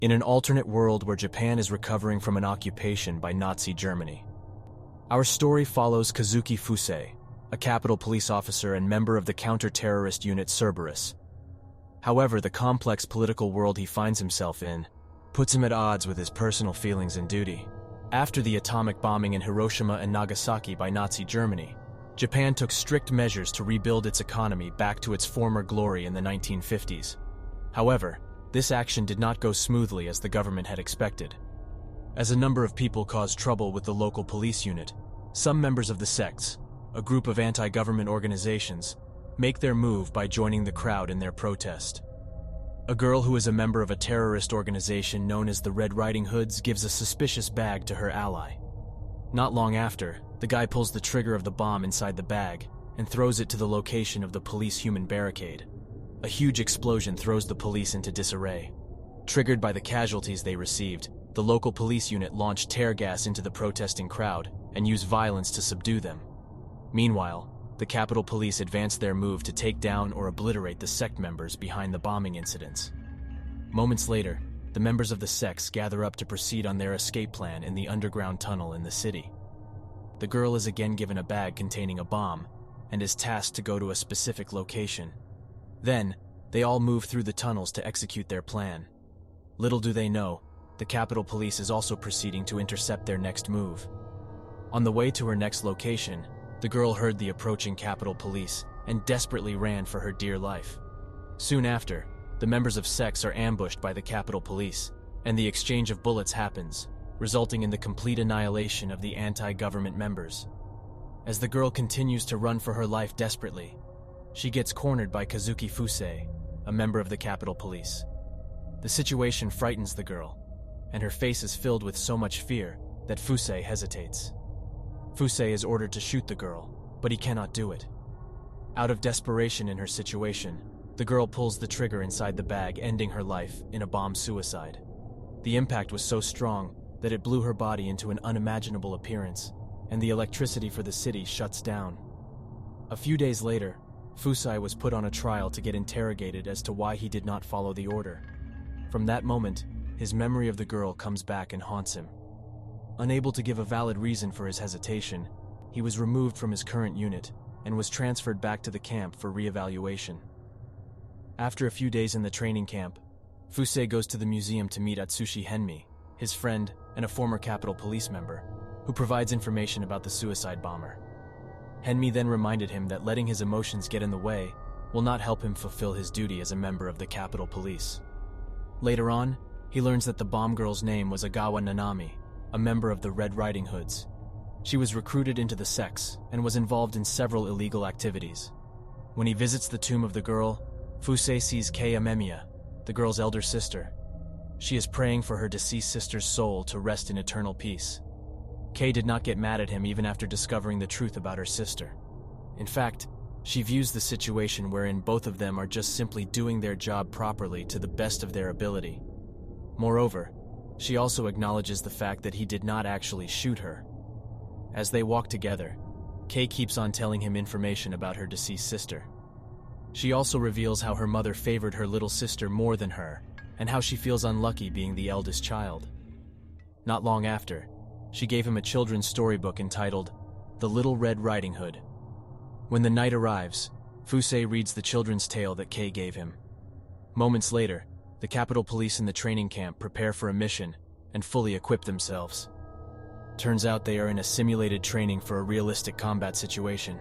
in an alternate world where Japan is recovering from an occupation by Nazi Germany. Our story follows Kazuki Fuze, a Capitol Police officer and member of the counter-terrorist unit Kerberos. However, the complex political world he finds himself in puts him at odds with his personal feelings and duty. After the atomic bombing in Hiroshima and Nagasaki by Nazi Germany, Japan took strict measures to rebuild its economy back to its former glory in the 1950s. However, this action did not go smoothly as the government had expected. As a number of people caused trouble with the local police unit, some members of the sects, a group of anti-government organizations, make their move by joining the crowd in their protest. A girl who is a member of a terrorist organization known as the Red Riding Hoods gives a suspicious bag to her ally. Not long after, the guy pulls the trigger of the bomb inside the bag and throws it to the location of the police human barricade. A huge explosion throws the police into disarray. Triggered by the casualties they received, the local police unit launched tear gas into the protesting crowd and used violence to subdue them. Meanwhile, the Capitol Police advanced their move to take down or obliterate the sect members behind the bombing incidents. Moments later, the members of the sects gather up to proceed on their escape plan in the underground tunnel in the city. The girl is again given a bag containing a bomb and is tasked to go to a specific location. Then, they all move through the tunnels to execute their plan. Little do they know, the Capitol Police is also proceeding to intercept their next move. On the way to her next location, the girl heard the approaching Capitol Police and desperately ran for her dear life. Soon after, the members of sects are ambushed by the Capitol Police, and the exchange of bullets happens, resulting in the complete annihilation of the anti-government members. As the girl continues to run for her life desperately, she gets cornered by Kazuki Fuze, a member of the Capitol Police. The situation frightens the girl, and her face is filled with so much fear that Fuze hesitates. Fuze is ordered to shoot the girl, but he cannot do it. Out of desperation in her situation, the girl pulls the trigger inside the bag, ending her life in a bomb suicide. The impact was so strong that it blew her body into an unimaginable appearance, and the electricity for the city shuts down. A few days later, Fuze was put on a trial to get interrogated as to why he did not follow the order. From that moment, his memory of the girl comes back and haunts him. Unable to give a valid reason for his hesitation, he was removed from his current unit and was transferred back to the camp for re-evaluation. After a few days in the training camp, Fuze goes to the museum to meet Atsushi Henmi, his friend and a former Capitol Police member, who provides information about the suicide bomber. Henmi then reminded him that letting his emotions get in the way will not help him fulfill his duty as a member of the Capitol Police. Later on, he learns that the bomb girl's name was Agawa Nanami, a member of the Red Riding Hoods. She was recruited into the sects and was involved in several illegal activities. When he visits the tomb of the girl, Fuze sees Kei Amemiya, the girl's elder sister. She is praying for her deceased sister's soul to rest in eternal peace. Kei did not get mad at him even after discovering the truth about her sister. In fact, she views the situation wherein both of them are just simply doing their job properly to the best of their ability. Moreover, she also acknowledges the fact that he did not actually shoot her. As they walk together, Kei keeps on telling him information about her deceased sister. She also reveals how her mother favored her little sister more than her, and how she feels unlucky being the eldest child. Not long after, she gave him a children's storybook entitled The Little Red Riding Hood. When the night arrives, Fuze reads the children's tale that Kei gave him. Moments later, the Capitol Police in the training camp prepare for a mission and fully equip themselves. Turns out they are in a simulated training for a realistic combat situation.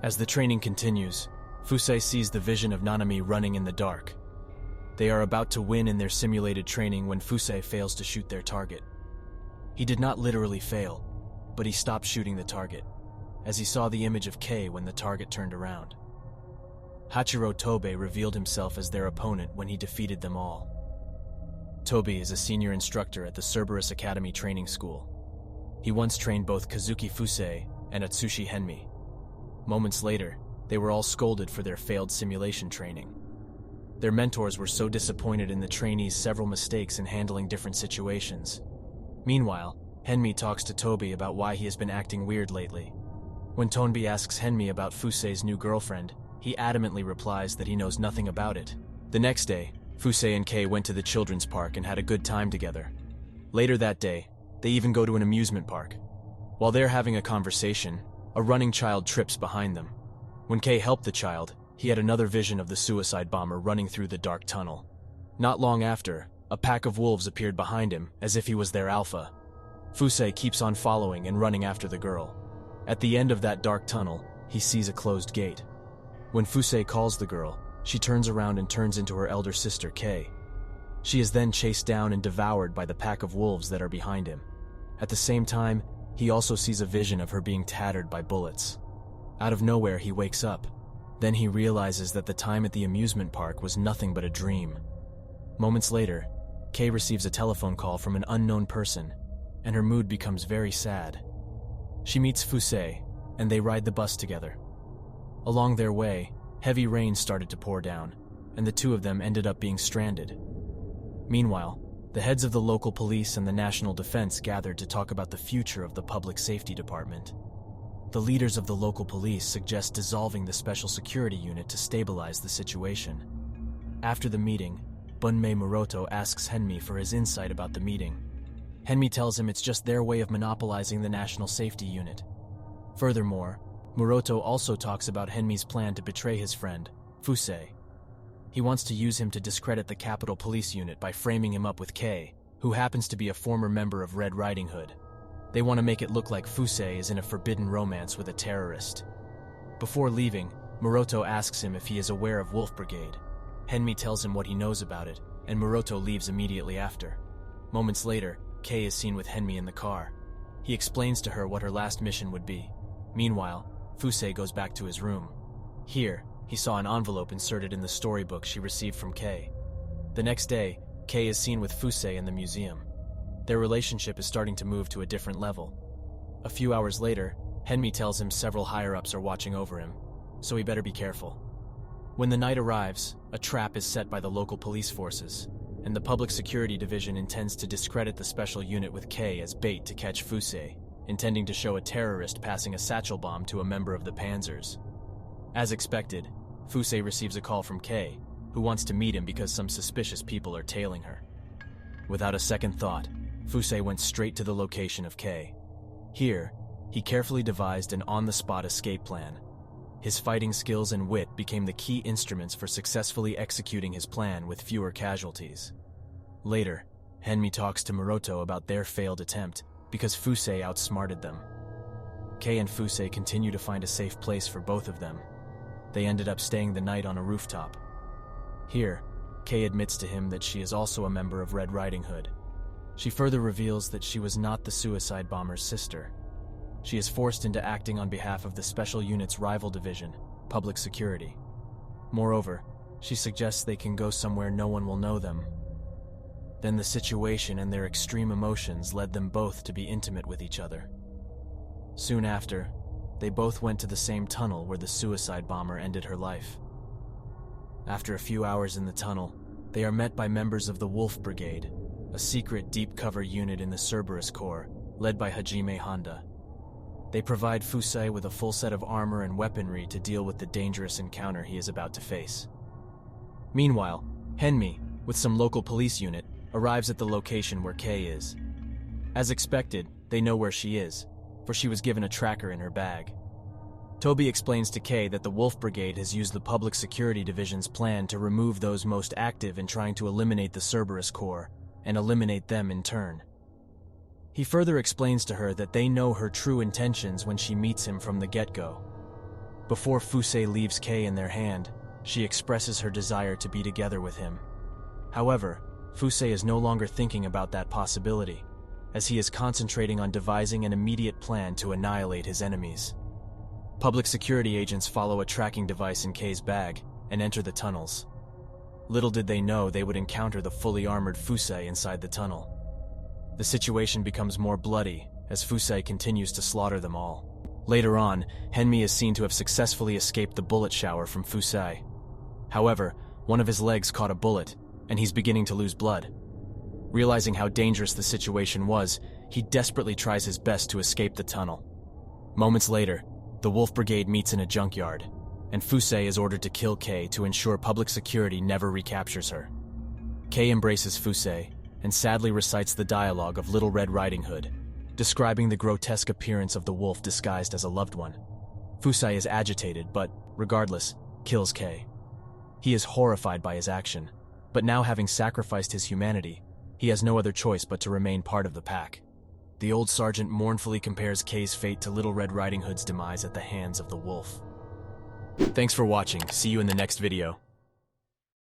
As the training continues, Fuze sees the vision of Nanami running in the dark. They are about to win in their simulated training when Fuze fails to shoot their target. He did not literally fail, but he stopped shooting the target, as he saw the image of Kei when the target turned around. Hachiro Tobe revealed himself as their opponent when he defeated them all. Tobe is a senior instructor at the Kerberos Academy Training School. He once trained both Kazuki Fuze and Atsushi Henmi. Moments later, they were all scolded for their failed simulation training. Their mentors were so disappointed in the trainees' several mistakes in handling different situations. Meanwhile, Henmi talks to Tobe about why he has been acting weird lately. When Tonbi asks Henmi about Fuse's new girlfriend, he adamantly replies that he knows nothing about it. The next day, Fuze and Kei went to the children's park and had a good time together. Later that day, they even go to an amusement park. While they're having a conversation, a running child trips behind them. When Kei helped the child, he had another vision of the suicide bomber running through the dark tunnel. Not long after, a pack of wolves appeared behind him, as if he was their alpha. Fuze keeps on following and running after the girl. At the end of that dark tunnel, he sees a closed gate. When Fuze calls the girl, she turns around and turns into her elder sister, Kei. She is then chased down and devoured by the pack of wolves that are behind him. At the same time, he also sees a vision of her being tattered by bullets. Out of nowhere, he wakes up. Then he realizes that the time at the amusement park was nothing but a dream. Moments later, Kei receives a telephone call from an unknown person, and her mood becomes very sad. She meets Fuze, and they ride the bus together. Along their way, heavy rain started to pour down, and the two of them ended up being stranded. Meanwhile, the heads of the local police and the national defense gathered to talk about the future of the public safety department. The leaders of the local police suggest dissolving the special security unit to stabilize the situation. After the meeting, Bunmei Muroto asks Henmi for his insight about the meeting. Henmi tells him it's just their way of monopolizing the national safety unit. Furthermore, Muroto also talks about Henmi's plan to betray his friend, Fuze. He wants to use him to discredit the Capitol Police Unit by framing him up with Kei, who happens to be a former member of Red Riding Hood. They want to make it look like Fuze is in a forbidden romance with a terrorist. Before leaving, Muroto asks him if he is aware of Wolf Brigade. Henmi tells him what he knows about it, and Muroto leaves immediately after. Moments later, Kei is seen with Henmi in the car. He explains to her what her last mission would be. Meanwhile, Fuze goes back to his room. Here, he saw an envelope inserted in the storybook she received from Kei. The next day, Kei is seen with Fuze in the museum. Their relationship is starting to move to a different level. A few hours later, Henmi tells him several higher-ups are watching over him, so he better be careful. When the night arrives, a trap is set by the local police forces, and the Public Security Division intends to discredit the special unit with Kei as bait to catch Fuze, intending to show a terrorist passing a satchel bomb to a member of the Panzers. As expected, Fuze receives a call from Kei, who wants to meet him because some suspicious people are tailing her. Without a second thought, Fuze went straight to the location of Kei. Here, he carefully devised an on-the-spot escape plan. His fighting skills and wit became the key instruments for successfully executing his plan with fewer casualties. Later, Henmi talks to Muroto about their failed attempt because Fuze outsmarted them. Kei and Fuze continue to find a safe place for both of them. They ended up staying the night on a rooftop. Here, Kei admits to him that she is also a member of Red Riding Hood. She further reveals that she was not the suicide bomber's sister. She is forced into acting on behalf of the special unit's rival division, Public Security. Moreover, she suggests they can go somewhere no one will know them. Then the situation and their extreme emotions led them both to be intimate with each other. Soon after, they both went to the same tunnel where the suicide bomber ended her life. After a few hours in the tunnel, they are met by members of the Wolf Brigade, a secret deep-cover unit in the Cerberus Corps, led by Hajime Honda. They provide Fuze with a full set of armor and weaponry to deal with the dangerous encounter he is about to face. Meanwhile, Henmi, with some local police unit, arrives at the location where Kei is. As expected, they know where she is, for she was given a tracker in her bag. Toby explains to Kei that the Wolf Brigade has used the Public Security Division's plan to remove those most active in trying to eliminate the Cerberus Corps, and eliminate them in turn. He further explains to her that they know her true intentions when she meets him from the get-go. Before Fuze leaves Kei in their hand, she expresses her desire to be together with him. However, Fuze is no longer thinking about that possibility, as he is concentrating on devising an immediate plan to annihilate his enemies. Public security agents follow a tracking device in Kei's bag and enter the tunnels. Little did they know they would encounter the fully armored Fuze inside the tunnel. The situation becomes more bloody as Fuze continues to slaughter them all. Later on, Henmi is seen to have successfully escaped the bullet shower from Fuze. However, one of his legs caught a bullet, and he's beginning to lose blood. Realizing how dangerous the situation was, he desperately tries his best to escape the tunnel. Moments later, the Wolf Brigade meets in a junkyard, and Fuze is ordered to kill Kei to ensure public security never recaptures her. Kay embraces Fuze and sadly recites the dialogue of Little Red Riding Hood, describing the grotesque appearance of the wolf disguised as a loved one. Fuze is agitated, but, regardless, kills Kay. He is horrified by his action, but now having sacrificed his humanity, he has no other choice but to remain part of the pack. The old sergeant mournfully compares Kay's fate to Little Red Riding Hood's demise at the hands of the wolf. Thanks for watching. See you in the next video.